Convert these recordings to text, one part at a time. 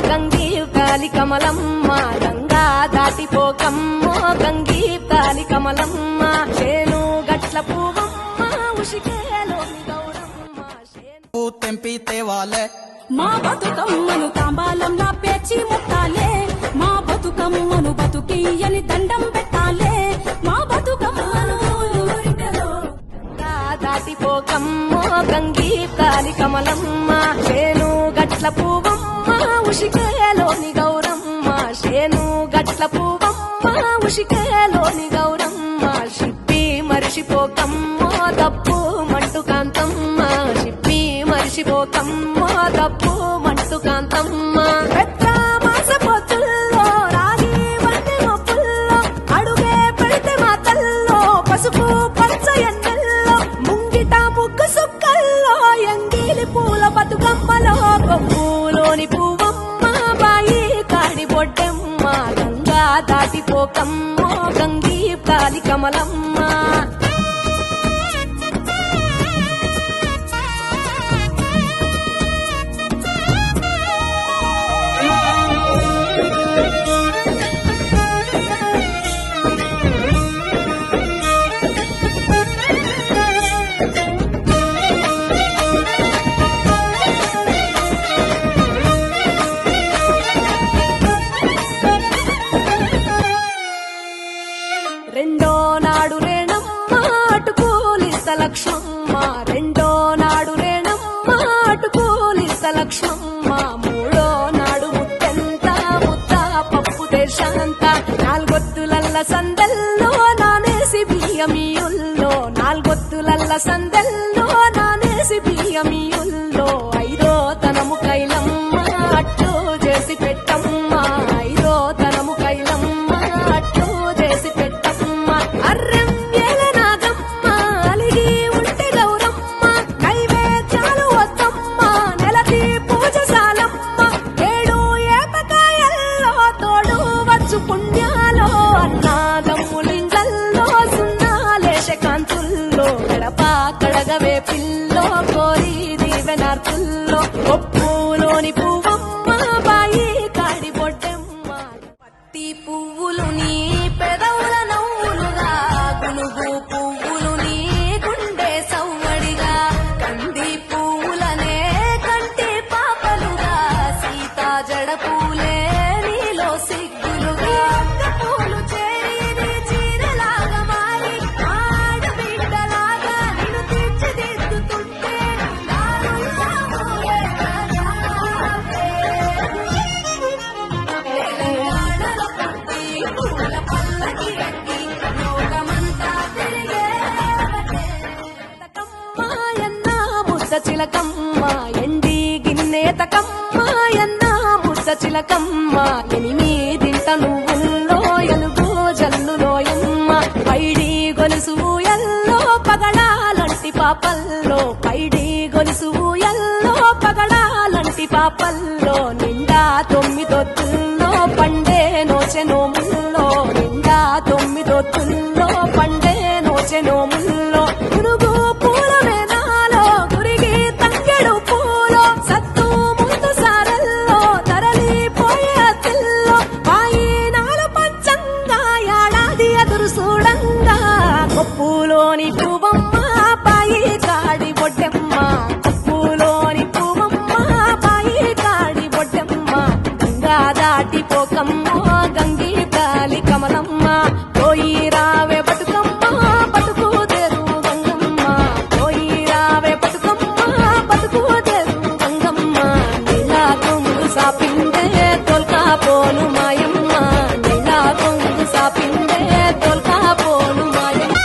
గంగీ కాలి కమలమ్మ గంగా దాటిపోకమ్మో గంగీ కాలి కమలమ్మ చేను గట్ల పువ్వమ్మ ఉషికేలోని గౌరమ్మ పూ తెంపి తేవాలే మా బతుకమ్మను తాంబాలంలా పేర్చి ముట్టాలే మా బతుకమ్మను బతుకియ్యని దండం పెట్టాలే మా బతుకమ్మను దాటిపోకమ్మో గంగీ కాలి కమలమ్మ చేను గట్ల పువ్వమ్మ ఉషికేలోని గౌరమ్మ చేను గట్ల పువ్వమ్మ ఉషికేలోని గౌరమ్మ షిప్పి మరిచిపోకమ్మో తప్పు మంటు కాంతమ్మ షిప్పి మరిచిపోకమ్మో తప్పు మంటు కాంతమ్మ పెద్ద మాసపోతుల్లో రాగి వంటి మొప్పుల్లో అడుగే పెడితే మా తల్లో పసుపు పచ్చ ఎన్నెల్లో ముంగిట ముగ్గు సుక్కల్లో ఎంగిలి పూల బతుకమ్మలో కొమ్ములోని పువ్వమ్మ బాయి కాడి బొడ్డెమ్మ గంగా దాటిపోకమ్మో గంగీ కాలి కమలమ్మ రెండో నాడు రేణమ్మ అటుకూలిస్త లక్ష్మమ్మ రెండో నాడు రేణమ్మ అటుకూలిస్త లక్ష్మమ్మ మూడో నాడు ముట్టెంత ముద్ద పప్పు దేశంత నాలుగొత్తులల్ల సందల్లో నానేసి బియ్యమియుల్లో నాలుగొత్తులల్ల సందల్లో నానేసి బియ్యమియుల్లో ఐదో తనము కైలమ్మ అట్టు చేసి పెట్టమ్మ ఐదో తనము కైలమ్మ అట్టు చేసి పెట్టమ్మ అర్రం ఏలనాగమ్మ అలిగి ఉంటే గౌరమ్మ నైవేద్యాలు వద్దమ్మ నెలకి పూజశాలమ్మ ఏడు ఏపకాయల్లో తోడు వచ్చు పుణ్యాలో అన్నాదమ్ములింగల్లో సున్నాలేశ కాంతుల్లో గడప కడగవే పిల్లో కోరి దీవెనార్తుల్లో ఒప్పులోని పువ్వమ్మ బాయి కాడి బొడ్డెమ్మ పత్తి పువ్వులు నీ పెదవుల నవ్వులుగా గునుగు పువ్వులు నీ గుండె సవ్వడిగా కంది పువ్వులనే కంటి పాపలుగా సీతా జడ పూలే నీలో సిగ్గులుగా పూలు చేరి చీరలాగా మారి ఆడబిడ్డలాగా నిన్ను తీర్చిదిద్దుతుంటే చిలకమ్మ ఎండి గిన్నెతకమ్మ ఎన్న ముద్ద చిలకమ్మ ఎనిమిదింట నువ్వుల్లో ఎలుగు జల్లులోయమ్మ పైడి గొలుసు ఎల్లో పగడాలంటి పాపల్లో పైడి గొలుసు ఎల్లో పగడాలంటి పాపల్లో నిండా తొమ్మిదొత్తుల్లో పండే నోచె నోముల్లో నిండా తొమ్మిదొత్తుల్లో పండే నోచె నోముల్లో పునుగు పూల మేనాలో గురిగి తంగెడు పూలో సత్తు ముందు సారల్లో తరలిపోయే అతిల్లో పాయినాలు పంచంగా ఏడాది ఎదురు చూడంగా కొప్పులోని పువ్వమ్మ పాయి కాడి బొడ్డెమ్మ కొప్పులోని పువ్వమ్మ పాయి కాడి బొడ్డెమ్మ గంగా దాటిపోకమ్మ గంగీ కాలి కమలమ్మ పోయి రావే బతుకమ్మ బతుకు తెరు గంగమ్మ పోయి రావే బతుకమ్మ బతుకు తెరు గంగమ్మ నీలా కొంగు సాపిందే తోల్కా పోను మాయమ్మ నీలా కొంగు సాపిందే తోల్కా పోను మాయమ్మ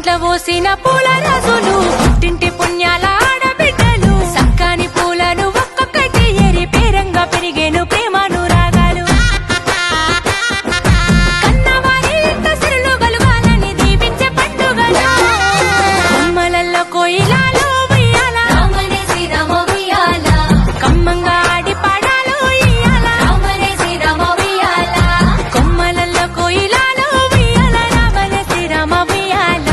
ఇంట్లో పోసిన పూల రాజులు పుట్టింటి పుణ్యాల ఆడబిడ్డలు సక్కాని పూలను ఒక్కొక్కటి ఏరి పేరంగా పెరిగేను ప్రేమను రాగాలు కన్నవారి ఇంట సిరులు గలుగాలని దీవించే పండుగలు బొమ్మలల్లో కోయిలాలు ఉయ్యాల రామనే శ్రీరామ ఉయ్యాల కమ్మంగా ఆడి పాడాలు ఇయ్యాల రామనే శ్రీరామ ఉయ్యాల కొమ్మలల్లో కోయిలాలు ఉయ్యాల రామనే శ్రీరామ ఉయ్యాల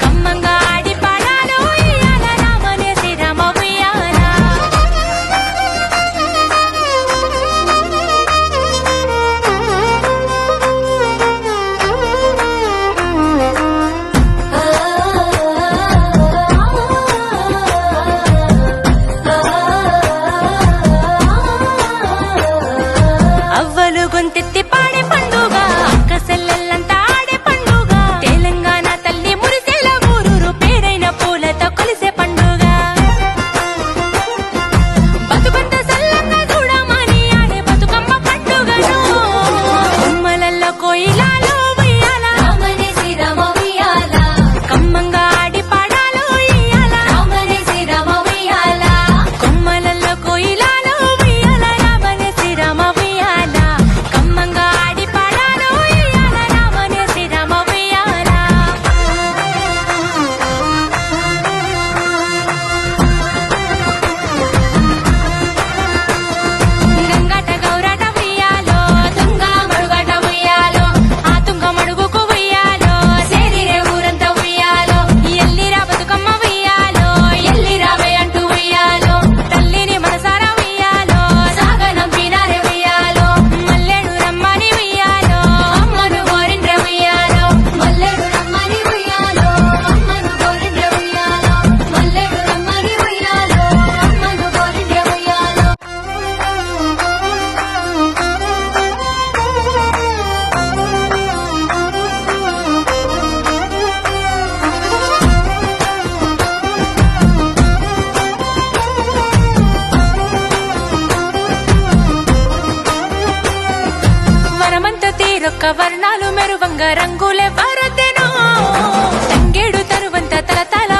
కమ్మంగా ఆడి పాడాలు ఇయ్యాల రామనే శ్రీరామ ఉయ్యాల అవ్వలు గొంతెత్తి పాడే పండుగ అక్క సెల్లెల్లంతా ఆడే పండుగ తెలంగాణ తల్లి మురిసెల ఊరూరు పేరైన పూలతో కొలిసే పండుగ బతుకంత సల్లంగా చూడమని ఆడే బతుకమ్మ పండుగను బొమ్మలల్లో కోయిలాలు ఉయ్యాల రామనే శ్రీరామ ఉయ్యాల కమ్మంగా ఆడి పాడాలు ఇయ్యాల రామనే శ్రీరామ ఉయ్యాల కొమ్మలల్లో కోయిలాలు ఉయ్యాల రామనే శ్రీరామ ఉయ్యాల కమ్మంగా ఆడి పాడాలు ఇయ్యాల రామనే శ్రీరామ ఉయ్యాల గంగట గౌరట ఉయ్యాలో తుంగ మడుగట ఉయ్యాలో ఆ తుంగ మడుగుకు ఉయ్యాలో సేరిరే ఊరంతా ఉయ్యాలో ఎల్లిరా బతుకమ్మ ఉయ్యాలో ఎల్లి రావే అంటూ ఉయ్యాలో తల్లిని మనసారా ఉయ్యాలో సాగనంపినారే ఉయ్యాలో మల్లెడు రమ్మని ఉయ్యాలో అమ్మను గోరిండ్రె ఉయ్యాలో మల్లెడు రమ్మని ఉయ్యాలో అమ్మను గోరిండ్రె ఉయ్యాలో మల్లెడు రమ్మని ఉయ్యాలో అమ్మను గోరిండ్రె ఉయ్యాలో వరమంత తీరొక్క వర్ణాలు మెరువంగ రంగులే వరదెనో తంగేడు తరువంత తలతల